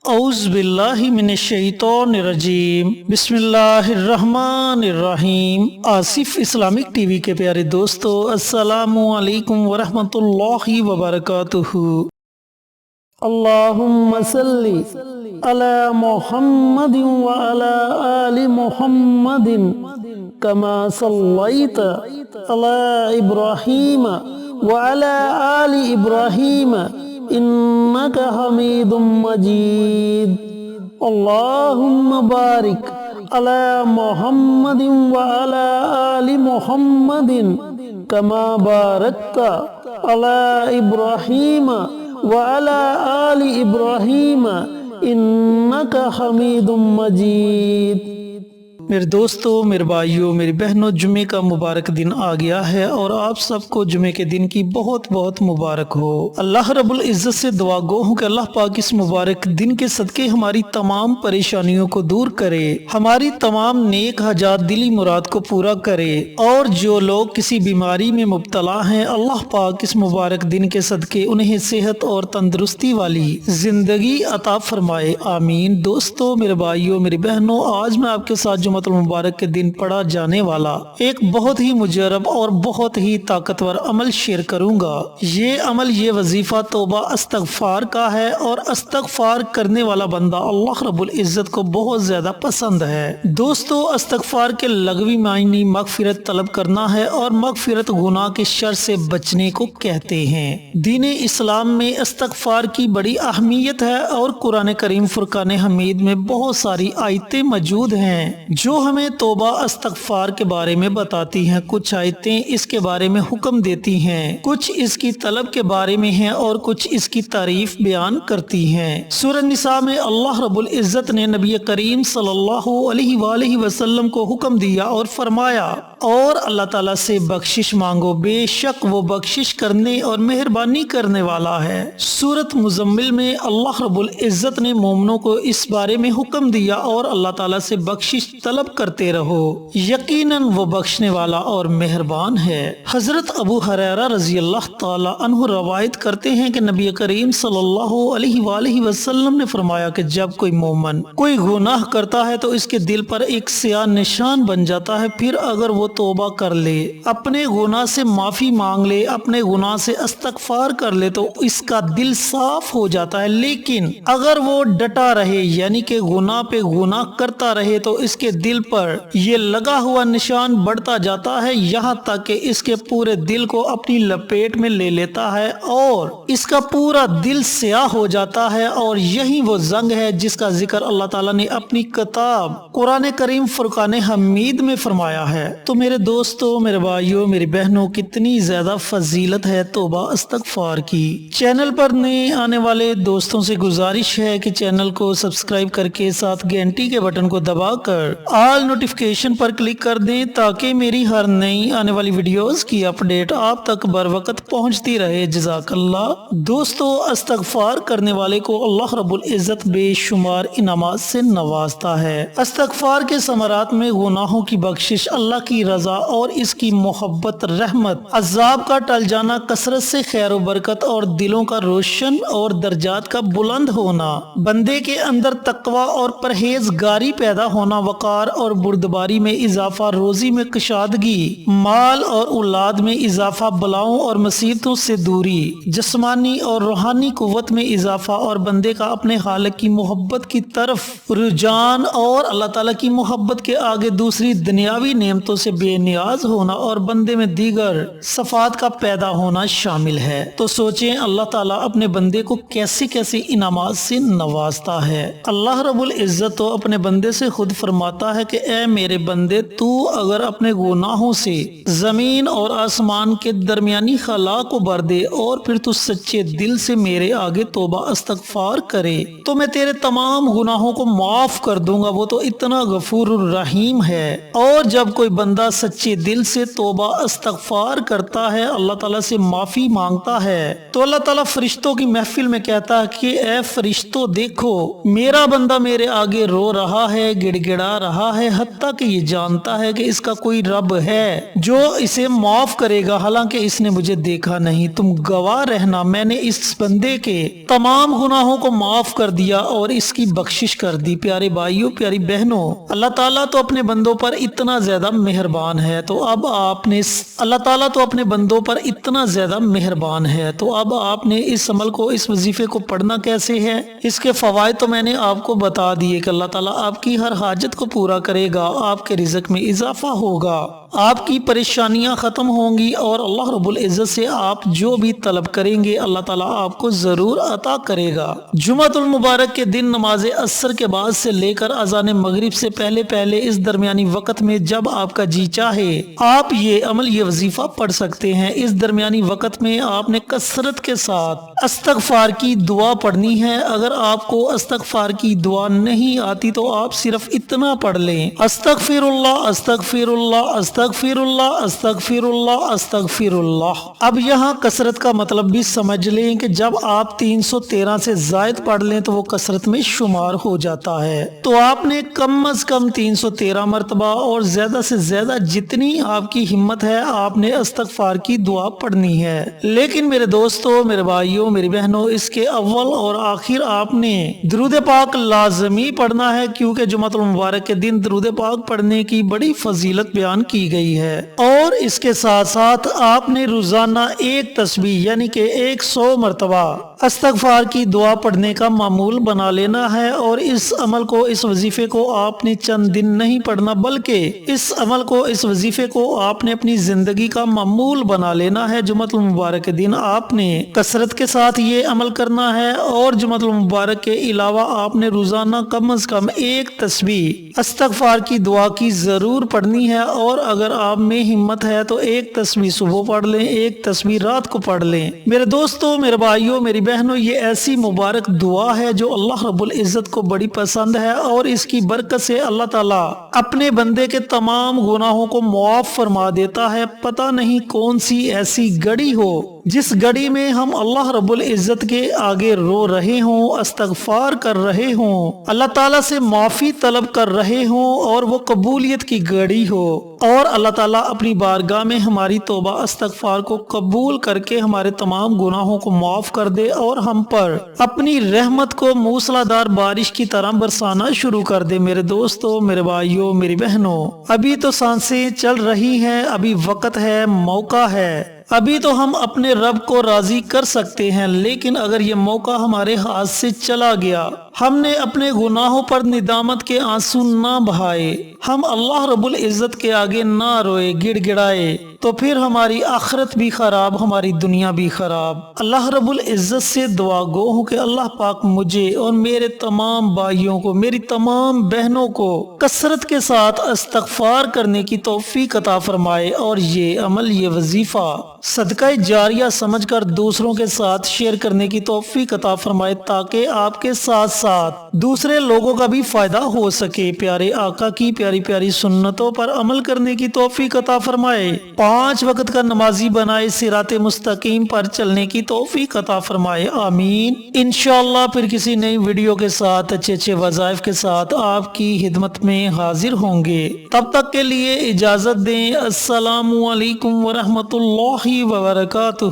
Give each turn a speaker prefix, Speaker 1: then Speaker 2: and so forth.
Speaker 1: اعوذ باللہ من الشیطان الرجیم بسم اللہ الرحمن الرحیم۔ آصف اسلامک ٹی وی کے پیارے دوستو، السلام علیکم ورحمۃ اللہ وبرکاتہ۔ اللہم صلی علی محمد وعلی آل محمد کما صلیت علی ابراہیم وعلی آل ابراہیم انک حمید مجید۔ اللہم بارک علی محمد وعلی آل محمد کما بارکت علی ابراہیم وعلی آل ابراہیم انک حمید مجید۔ میرے دوستو، میرے بھائیوں، میری بہنوں، جمعے کا مبارک دن آ گیا ہے اور آپ سب کو جمعے کے دن کی بہت بہت مبارک ہو۔ اللہ رب العزت سے دعا گو ہوں کہ اللہ پاک اس مبارک دن کے صدقے ہماری تمام پریشانیوں کو دور کرے، ہماری تمام نیک حاجات دلی مراد کو پورا کرے، اور جو لوگ کسی بیماری میں مبتلا ہیں اللہ پاک اس مبارک دن کے صدقے انہیں صحت اور تندرستی والی زندگی عطا فرمائے، آمین۔ دوستو، میرے بھائیوں، میری بہنوں، آج میں آپ کے ساتھ جمعہ المبارک کے دن پڑھا جانے والا ایک بہت ہی مجرب اور بہت ہی طاقتور عمل شیئر کروں گا۔ یہ عمل، یہ وظیفہ توبہ استغفار کا ہے، اور استغفار کرنے والا بندہ اللہ رب العزت کو بہت زیادہ پسند ہے۔ دوستو، استغفار کے لغوی معنی مغفرت طلب کرنا ہے، اور مغفرت گناہ کے شر سے بچنے کو کہتے ہیں۔ دین اسلام میں استغفار کی بڑی اہمیت ہے، اور قرآن کریم فرقان حمید میں بہت ساری آیتیں موجود ہیں جو ہمیں توبہ استغفار کے بارے میں بتاتی ہیں۔ کچھ آیتیں اس کے بارے میں حکم دیتی ہیں، کچھ اس کی طلب کے بارے میں ہیں، اور کچھ اس کی تعریف بیان کرتی ہیں۔ سورہ نساء میں اللہ رب العزت نے نبی کریم صلی اللہ علیہ وآلہ وسلم کو حکم دیا اور فرمایا، اور اللہ تعالیٰ سے بخشش مانگو، بے شک وہ بخشش کرنے اور مہربانی کرنے والا ہے۔ سورۃ مزمل میں اللہ رب العزت نے مومنوں کو اس بارے میں حکم دیا، اور اللہ تعالیٰ سے بخشش طلب کرتے رہو، یقیناً وہ بخشنے والا اور مہربان ہے۔ حضرت ابو ہریرہ رضی اللہ تعالی عنہ روایت کرتے ہیں کہ نبی کریم صلی اللہ علیہ وآلہ وسلم نے فرمایا کہ جب کوئی مومن کوئی گناہ کرتا ہے تو اس کے دل پر ایک سیاہ نشان بن جاتا ہے، پھر اگر وہ توبہ کر لے، اپنے گناہ سے معافی مانگ لے، اپنے گناہ سے استغفار کر لے تو اس کا دل صاف ہو جاتا ہے، لیکن اگر وہ ڈٹا رہے یعنی کہ گناہ پہ گناہ کرتا رہے تو اس کے دل پر یہ لگا ہوا نشان بڑھتا جاتا ہے، یہاں تک کہ اس کے پورے دل کو اپنی لپیٹ میں لے لیتا ہے اور اس کا پورا دل سیاہ ہو جاتا ہے، اور یہی وہ زنگ ہے جس کا ذکر اللہ تعالیٰ نے اپنی کتاب قرآن کریم فرقان حمید میں فرمایا ہے۔ تو میرے دوستو، میرے بھائیوں، میری بہنوں، کتنی زیادہ فضیلت ہے توبہ استغفار کی۔ چینل پر نئے آنے والے دوستوں سے گزارش ہے کہ چینل کو سبسکرائب کر کے ساتھ گھنٹی کے بٹن کو دبا کر آل نوٹیفیکیشن پر کلک کر دیں تاکہ میری ہر نئی آنے والی ویڈیوز کی اپڈیٹ آپ تک بر وقت پہنچتی رہے۔ جزاک اللہ۔ دوستو، استغفار کرنے والے کو اللہ رب العزت بے شمار انعامات سے نوازتا ہے۔ استغفار کے ثمرات میں گناہوں کی بخشش، اللہ کی رضا اور اس کی محبت، رحمت، عذاب کا ٹل جانا، کثرت سے خیر و برکت اور دلوں کا روشن اور درجات کا بلند ہونا، بندے کے اندر تقوی اور پرہیزگاری پیدا ہونا، وقار اور بردباری میں اضافہ، روزی میں کشادگی، مال اور اولاد میں اضافہ، بلاؤں اور مصیبتوں سے دوری، جسمانی اور روحانی قوت میں اضافہ، اور بندے کا اپنے خالق کی محبت کی طرف رجحان، اور اللہ تعالیٰ کی محبت کے آگے دوسری دنیاوی نعمتوں سے بے نیاز ہونا، اور بندے میں دیگر صفات کا پیدا ہونا شامل ہے۔ تو سوچیں اللہ تعالیٰ اپنے بندے کو کیسے کیسے انعامات سے نوازتا ہے۔ اللہ رب العزت تو اپنے بندے سے خود فرماتا ہے کہ اے میرے بندے، تو اگر اپنے گناہوں سے زمین اور آسمان کے درمیانی خلا کو بھر دے اور پھر تو سچے دل سے میرے آگے توبہ استغفار کرے تو میں تیرے تمام گناہوں کو معاف کر دوں گا، وہ تو اتنا غفور الرحیم ہے۔ اور جب کوئی بندہ سچے دل سے توبہ استغفار کرتا ہے، اللہ تعالیٰ سے معافی مانگتا ہے، تو اللہ تعالیٰ فرشتوں کی محفل میں کہتا ہے کہ اے فرشتوں، دیکھو میرا بندہ میرے آگے رو رہا ہے، گڑ گڑا رہا رہا ہے حتیٰ کہ یہ جانتا ہے کہ اس کا کوئی رب ہے جو اسے معاف کرے گا، حالانکہ اس نے مجھے دیکھا نہیں۔ تم گواہ رہنا، میں نے اس بندے کے تمام گناہوں کو معاف کر دیا اور اس کی بخشش کر دی۔ پیارے بھائیوں، پیاری بہنوں، اللہ تعالیٰ تو اپنے بندوں پر اتنا زیادہ مہربان ہے، تو اب آپ نے اس عمل کو، اس وظیفے کو پڑھنا کیسے ہے؟ اس کے فوائد تو میں نے آپ کو بتا دیے کہ اللہ تعالیٰ آپ کی ہر حاجت کو پورا کرے گا، آپ کے رزق میں اضافہ ہوگا، آپ کی پریشانیاں ختم ہوں گی، اور اللہ رب العزت سے آپ جو بھی طلب کریں گے اللہ تعالیٰ آپ کو ضرور عطا کرے گا۔ جمعۃ المبارک کے دن نماز عصر کے بعد سے لے کر اذان مغرب سے پہلے اس درمیانی وقت میں جب آپ کا جی چاہے آپ یہ عمل، یہ وظیفہ پڑھ سکتے ہیں۔ اس درمیانی وقت میں آپ نے کثرت کے ساتھ استغفار کی دعا پڑھنی ہے۔ اگر آپ کو استغفار کی دعا نہیں آتی تو آپ صرف اتنا پڑھ لیں، استغفر اللہ استغفر اللہ استغفر اللہ استغفر اللہ استغفر اللہ۔ اب یہاں کثرت کا مطلب بھی سمجھ لیں کہ جب آپ 313 سے زائد پڑھ لیں تو وہ کثرت میں شمار ہو جاتا ہے، تو آپ نے کم از کم 313 مرتبہ اور زیادہ سے زیادہ جتنی آپ کی ہمت ہے آپ نے استغفار کی دعا پڑھنی ہے۔ لیکن میرے دوستو، میرے بھائیوں، میری بہنوں، اس کے اول اور آخر آپ نے درود پاک لازمی پڑھنا ہے، کیونکہ جمعۃ المبارک کے دن درود پاک پڑھنے کی بڑی فضیلت بیان کی گئی ہے۔ اور اس کے ساتھ ساتھ آپ نے روزانہ ایک تسبیح یعنی کہ 100 مرتبہ استغفار کی دعا پڑھنے کا معمول بنا لینا ہے۔ اور اس عمل کو، اس وظیفے کو آپ نے چند دن نہیں پڑھنا، بلکہ اس عمل کو، اس وظیفے کو آپ نے اپنی زندگی کا معمول بنا لینا ہے۔ جمعۃ المبارک کے دن آپ نے کثرت کے ساتھ یہ عمل کرنا ہے، اور جمعۃ المبارک کے علاوہ آپ نے روزانہ کم از کم ایک تسبیح استغفار کی دعا کی ضرور پڑھنی ہے۔ اور اگر آپ میں ہمت ہے تو ایک تسبیح صبح پڑھ لیں، ایک تسبیح رات کو پڑھ لیں۔ میرے دوستوں، میرے بھائیوں، میری بہنوں، یہ ایسی مبارک دعا ہے جو اللہ رب العزت کو بڑی پسند ہے، اور اس کی برکت سے اللہ تعالیٰ اپنے بندے کے تمام گناہوں کو معاف فرما دیتا ہے۔ پتہ نہیں کون سی ایسی گھڑی ہو جس گھڑی میں ہم اللہ رب العزت کے آگے رو رہے ہوں، استغفار کر رہے ہوں، اللہ تعالیٰ سے معافی طلب کر رہے ہوں، اور وہ قبولیت کی گھڑی ہو، اور اللہ تعالیٰ اپنی بارگاہ میں ہماری توبہ استغفار کو قبول کر کے ہمارے تمام گناہوں کو معاف کر دے، اور ہم پر اپنی رحمت کو موسلادھار بارش کی طرح برسانا شروع کر دے۔ میرے دوستوں، میرے بھائیوں، میری بہنوں، ابھی تو سانسیں چل رہی ہیں، ابھی وقت ہے، موقع ہے، ابھی تو ہم اپنے رب کو راضی کر سکتے ہیں۔ لیکن اگر یہ موقع ہمارے ہاتھ سے چلا گیا، ہم نے اپنے گناہوں پر ندامت کے آنسو نہ بہائے، ہم اللہ رب العزت کے آگے نہ روئے، گڑ گڑائے، تو پھر ہماری آخرت بھی خراب، ہماری دنیا بھی خراب۔ اللہ رب العزت سے دعا گو ہوں کہ اللہ پاک مجھے اور میرے تمام بھائیوں کو، میری تمام بہنوں کو کثرت کے ساتھ استغفار کرنے کی توفیق عطا فرمائے، اور یہ عمل، یہ وظیفہ صدقہ جاریہ سمجھ کر دوسروں کے ساتھ شیئر کرنے کی توفیق عطا فرمائے، تاکہ آپ کے ساتھ ساتھ دوسرے لوگوں کا بھی فائدہ ہو سکے۔ پیارے آقا کی پیاری پیاری سنتوں پر عمل کرنے کی توفیق عطا فرمائے، 5 وقت کا نمازی بنائے، صراط مستقیم پر چلنے کی توفیق عطا فرمائے، آمین۔ انشاءاللہ پھر کسی نئی ویڈیو کے ساتھ، اچھے وظائف کے ساتھ آپ کی خدمت میں حاضر ہوں گے۔ تب تک کے لیے اجازت دیں، السلام علیکم ورحمۃ اللہ وبرکاتہ۔